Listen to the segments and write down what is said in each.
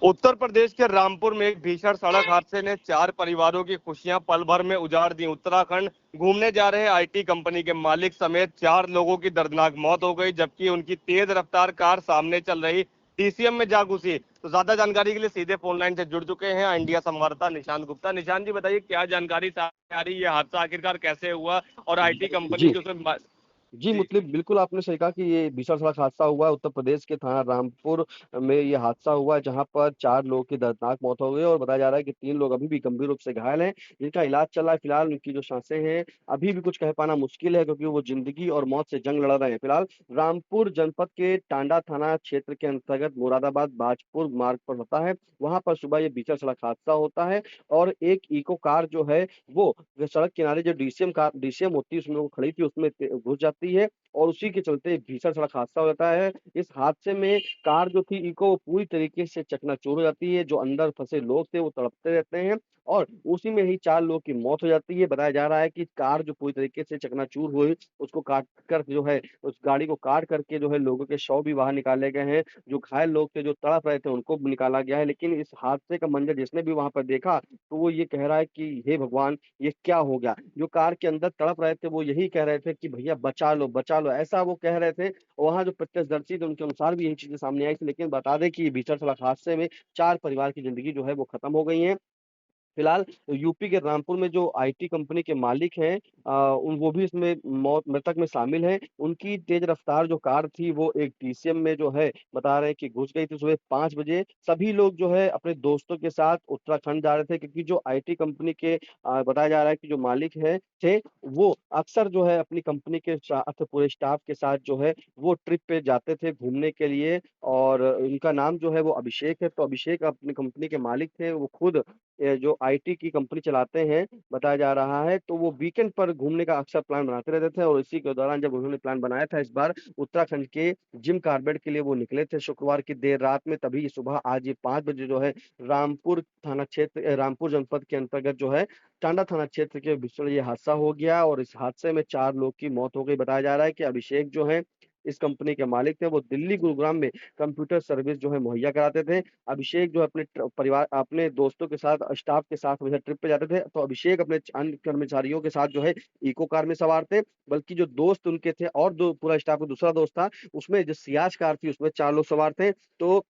उत्तर प्रदेश के रामपुर में एक भीषण सड़क हादसे ने 4 परिवारों की खुशियां पल भर में उजाड़ दी। उत्तराखंड घूमने जा रहे आईटी कंपनी के मालिक समेत 4 लोगों की दर्दनाक मौत हो गई, जबकि उनकी तेज रफ्तार कार सामने चल रही डीसीएम में जा घुसी। तो ज्यादा जानकारी के लिए सीधे फोन लाइन से जुड़ चुके हैं इंडिया संवाददाता निशांत गुप्ता। निशांत जी, बताइए क्या जानकारी सामने आ रही है, ये हादसा आखिरकार कैसे हुआ और आईटी कंपनी जी, जो उसमें जी, जी। मतलब बिल्कुल आपने सही कहा कि ये भीषण सड़क हादसा हुआ है उत्तर प्रदेश के थाना रामपुर में ये हादसा हुआ है, जहाँ पर 4 लोगों की दर्दनाक मौत हो गई और बताया जा रहा है कि 3 लोग अभी भी गंभीर रूप से घायल हैं, जिनका इलाज चल रहा है। फिलहाल उनकी जो सांसें हैं, अभी भी कुछ कह पाना मुश्किल है क्योंकि वो ज़िंदगी और मौत से जंग लड़ रहे हैं। फिलहाल रामपुर जनपद के टांडा थाना क्षेत्र के अंतर्गत मुरादाबाद बाजपुर मार्ग पर होता है, वहाँ पर सुबह ये भीषण सड़क हादसा होता है और एक इको कार जो है, वो सड़क किनारे जो डीसीएम होती है उसमें वो खड़ी थी, उसमें घुस जाती है और उसी के चलते भीषण सड़क हादसा हो जाता है। इस हादसे में कार जो थी इको वो पूरी तरीके से चकनाचूर हो जाती है। जो अंदर फंसे लोग थे वो तड़पते रहते हैं और उसी में ही 4 लोगों की मौत हो जाती है। बताया जा रहा है कि कार जो पूरी तरीके से चकनाचूर हुई, उसको काट कर जो है उस गाड़ी को काट करके जो है लोगों के शव भी बाहर निकाले गए हैं। जो घायल लोग थे, जो तड़प रहे थे, उनको भी निकाला गया है। लेकिन इस हादसे का मंज़र जिसने भी वहाँ पर देखा, तो वो ये कह रहा है कि हे भगवान! ये क्या हो गया? जो कार के अंदर तड़प रहे थे वो यही कह रहे थे कि भैया बचा लो, ऐसा वो कह रहे थे। वहाँ जो प्रत्यक्षदर्शी थे उनके अनुसार भी यही चीज़ें सामने आई थी। लेकिन बता दें कि भीषण सड़क हादसे में 4 परिवार की ज़िंदगी जो है वो खत्म हो गई है। फिलहाल यूपी के रामपुर में जो आईटी कंपनी के मालिक हैं, उन वो भी इसमें मौत मृतक में शामिल हैं। उनकी तेज़ रफ्तार जो कार थी वो एक डीसीएम में जो है बता रहे हैं कि घुस गई थी सुबह 5 बजे। सभी लोग जो है अपने दोस्तों के साथ उत्तराखंड जा रहे थे क्योंकि जो आईटी कंपनी के बताया जा रहा है कि जो मालिक हैं थे, वो अक्सर जो है अपनी कंपनी के साथ पूरे स्टाफ के साथ जो है वो ट्रिप पे जाते थे घूमने के लिए और उनका नाम जो है वो अभिषेक है। तो अभिषेक अपनी कंपनी के मालिक थे, वो खुद जो आईटी की कंपनी चलाते हैं, बताया जा रहा है, तो वो वीकेंड पर घूमने का अक्सर प्लान बनाते रहते थे और इसी के दौरान जब उन्होंने प्लान बनाया था इस बार उत्तराखंड के जिम कॉर्बेट के लिए वो निकले थे शुक्रवार की देर रात में, तभी सुबह आज ये 5 बजे जो है रामपुर जनपद के अंतर्गत जो है टांडा थाना क्षेत्र के भीषण ये हादसा हो गया और इस हादसे में 4 लोग की मौत हो गई। बताया जा रहा है कि अभिषेक जो हैं, इस कंपनी के मालिक थे, वो दिल्ली, गुरुग्राम में कंप्यूटर सर्विस जो है मुहैया कराते थे। अभिषेक जो है अपने दोस्तों के साथ, स्टाफ के साथ हमेशा ट्रिप पे जाते थे, तो अभिषेक अपने अन्य कर्मचारियों के साथ जो है इको कार में सवार थे, बल्कि जो दोस्त उनके थे और दो पूरा स्टाफ का दूसरा दोस्त था, उसमें जो सियाज कार थी उसमें 4 लोग सवार थे। तो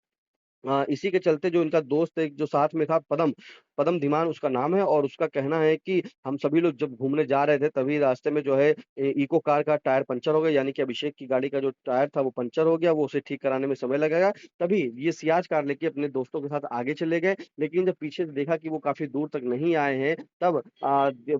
इसी के चलते जो इनका दोस्त एक जो साथ में था पदम, पदम धीमान उसका नाम है और उसका कहना है कि हम सभी लोग जब घूमने जा रहे थे तभी रास्ते में जो है इको कार का टायर पंचर हो गया, यानी कि अभिषेक की गाड़ी का जो टायर था वो पंचर हो गया, वो उसे ठीक कराने में समय लगेगा। तभी ये सियाज कार लेके अपने दोस्तों के साथ आगे चले गए, लेकिन जब पीछे से देखा कि वो काफ़ी दूर तक नहीं आए हैं, तब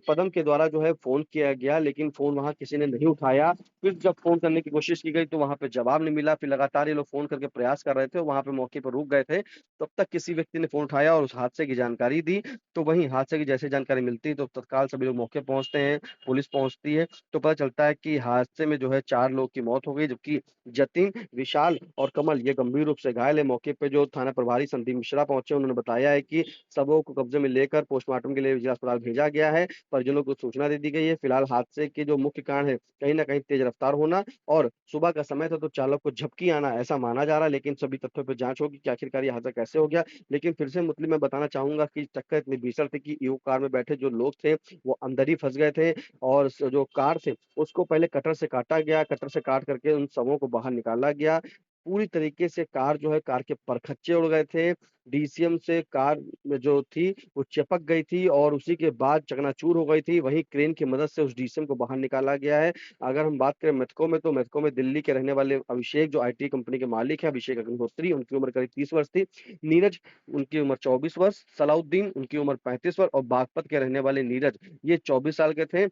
पदम के द्वारा जो है फ़ोन किया गया, लेकिन फ़ोन वहाँ किसी ने नहीं उठाया। फिर जब फ़ोन करने की कोशिश की गई तो वहाँ पे जवाब नहीं मिला, फिर लगातार ये लोग फ़ोन करके प्रयास कर रहे थे, वहाँ पे मौके पर रुक गए थे। तब तक किसी व्यक्ति ने फ़ोन उठाया और उस हादसे की जानकारी दी, तो वहीं हादसे की जैसे जानकारी मिलती है तो तत्काल सभी लोग मौके पहुँचते हैं, पुलिस पहुँचती है, तो पता चलता है कि हादसे में जो है 4 लोग की मौत हो गई, जबकि जतिन, विशाल और कमल ये गंभीर रूप से घायल है। मौके पे जो थाना प्रभारी संदीप मिश्रा पहुँचे, उन्होंने बताया है कि शवों को कब्जे में लेकर पोस्टमार्टम के लिए जिला अस्पताल भेजा गया है, परिजनों को सूचना दे दी गई है। फिलहाल हादसे के जो मुख्य कारण है, कहीं न कहीं तेज़ रफ्तार होना और सुबह का समय था तो चालक को झपकी आना ऐसा माना जा रहा है, लेकिन सभी तथ्यों पे जाँच होगी कि आखिरकार ये हादसा कैसे हो गया। लेकिन फिर से मतलब मैं बताना चाहूँगा कि टक्कर इतनी भीषण थी कि इको कार में बैठे जो लोग थे, वो अंदर ही फँस गए थे और जो कार थे, उसको पहले कटर से काटा गया, कटर से काट करके उन शवों को बाहर निकाला गया। पूरी तरीके से कार जो है, कार के परखच्चे उड़ गए थे, डीसीएम से कार में जो थी, वो चिपक गई थी और उसी के बाद चकनाचूर हो गई थी। वहीं क्रेन की मदद से उस डीसीएम को बाहर निकाला गया है। अगर हम बात करें मृतकों में, तो मृतकों में दिल्ली के रहने वाले अभिषेक जो आईटी कंपनी के मालिक हैं, अभिषेक अग्निहोत्री, उनकी उम्र करीब 30 वर्ष थी। नीरज, उनकी उम्र 24 वर्ष, सलाउद्दीन, उनकी उम्र 35 वर्ष और बागपत के रहने वाले नीरज, ये 24 साल के थे।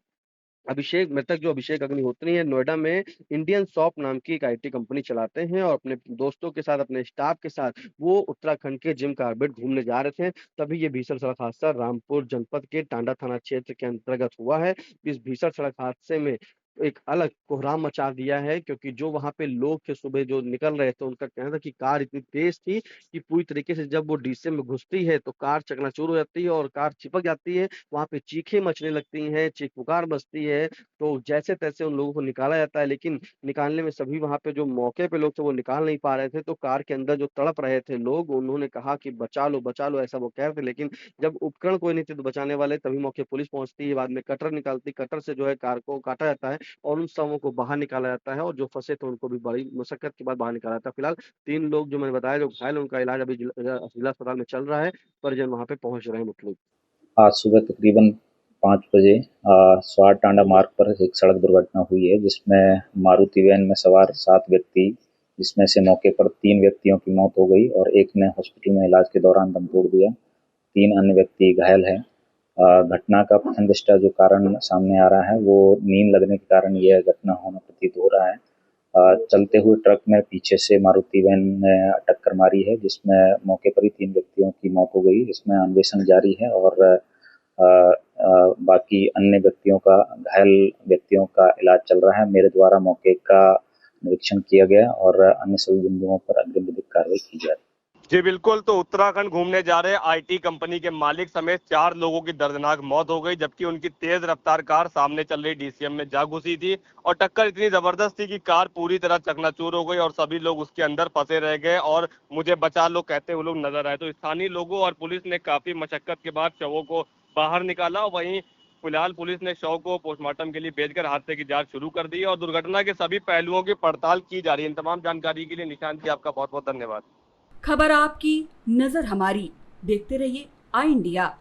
अभिषेक मृतक जो अभिषेक अग्निहोत्री हैं, नोएडा में इंडियन शॉप नाम की एक आईटी कंपनी चलाते हैं और अपने दोस्तों के साथ, अपने स्टाफ के साथ वो उत्तराखंड के जिम कॉर्बेट घूमने जा रहे थे। तभी ये भीषण सड़क हादसा रामपुर जनपद के टांडा थाना क्षेत्र के अंतर्गत हुआ है। इस भीषण सड़क हादसे में एक अलग कोहराम मचा दिया है, क्योंकि जो वहाँ पे लोग थे सुबह जो निकल रहे थे, उनका कहना था कि कार इतनी तेज़ थी कि पूरी तरीके से जब वो डीसीएम में घुसती है तो कार चकनाचूर हो जाती है और कार चिपक जाती है। वहाँ पे चीखें मचने लगती हैं, चीख-पुकार मचती है, तो जैसे-तैसे उन लोगों को निकाला जाता है, लेकिन निकालने में सभी वहाँ पे जो मौके पे लोग थे वो निकाल नहीं पा रहे थे, तो कार के अंदर जो तड़प रहे थे लोग, उन्होंने कहा कि बचा लो, ऐसा वो कह रहे थे, लेकिन जब उपकरण कोई नहीं थे तो बचाने वाले, तभी मौके पुलिस पहुँचती है, बाद में कटर निकालती, कटर से जो है कार को काटा जाता है और उन शवों को बाहर निकाला जाता है और जो फँसे थे उनको भी बड़ी मशक्कत के बाद बाहर निकाला जाता है। फिलहाल 3 लोग जो मैंने बताया जो घायल हैं, उनका इलाज अभी जिला अस्पताल में चल रहा है, परिजन वहाँ पे पहुँच रहे हैं मुतलिक। आज सुबह तकरीबन 5 बजे स्वार टांडा मार्ग पर एक सड़क दुर्घटना हुई है, जिसमें मारुति वैन में सवार 7 व्यक्ति, जिसमें से मौके पर 3 व्यक्तियों की मौत हो गई और एक ने हॉस्पिटल में इलाज के दौरान दम तोड़ दिया। 3 अन्य व्यक्ति घायल हैं। घटना का प्रथम दृष्टया जो कारण सामने आ रहा है, वो नींद लगने के कारण यह घटना होना प्रतीत हो रहा है। चलते हुए ट्रक में पीछे से मारुति वैन ने टक्कर मारी है, जिसमें मौके पर ही 3 व्यक्तियों की मौत हो गई। इसमें अन्वेषण जारी है और बाकी अन्य व्यक्तियों का, घायल व्यक्तियों का इलाज चल रहा है। मेरे द्वारा मौके का निरीक्षण किया गया और अन्य सभी बिंदुओं पर अग्रिम विधिक कार्रवाई की जा रही है। जी बिल्कुल, तो उत्तराखंड घूमने जा रहे आईटी कंपनी के मालिक समेत 4 लोगों की दर्दनाक मौत हो गई, जबकि उनकी तेज रफ्तार कार सामने चल रही डीसीएम में जा घुसी थी और टक्कर इतनी जबरदस्त थी कि कार पूरी तरह चकनाचूर हो गई और सभी लोग उसके अंदर फंसे रह गए और मुझे बचा लो कहते हुए लोग नजर आए। तो स्थानीय लोगों और पुलिस ने काफी मशक्कत के बाद शवों को बाहर निकाला। वहीं फिलहाल पुलिस ने शव को पोस्टमार्टम के लिए भेजकर हादसे की जांच शुरू कर दी है और दुर्घटना के सभी पहलुओं की पड़ताल की जा रही है। इन तमाम जानकारी के लिए निशांत जी आपका बहुत बहुत धन्यवाद। खबर आपकी, नजर हमारी। देखते रहिए आई इंडिया।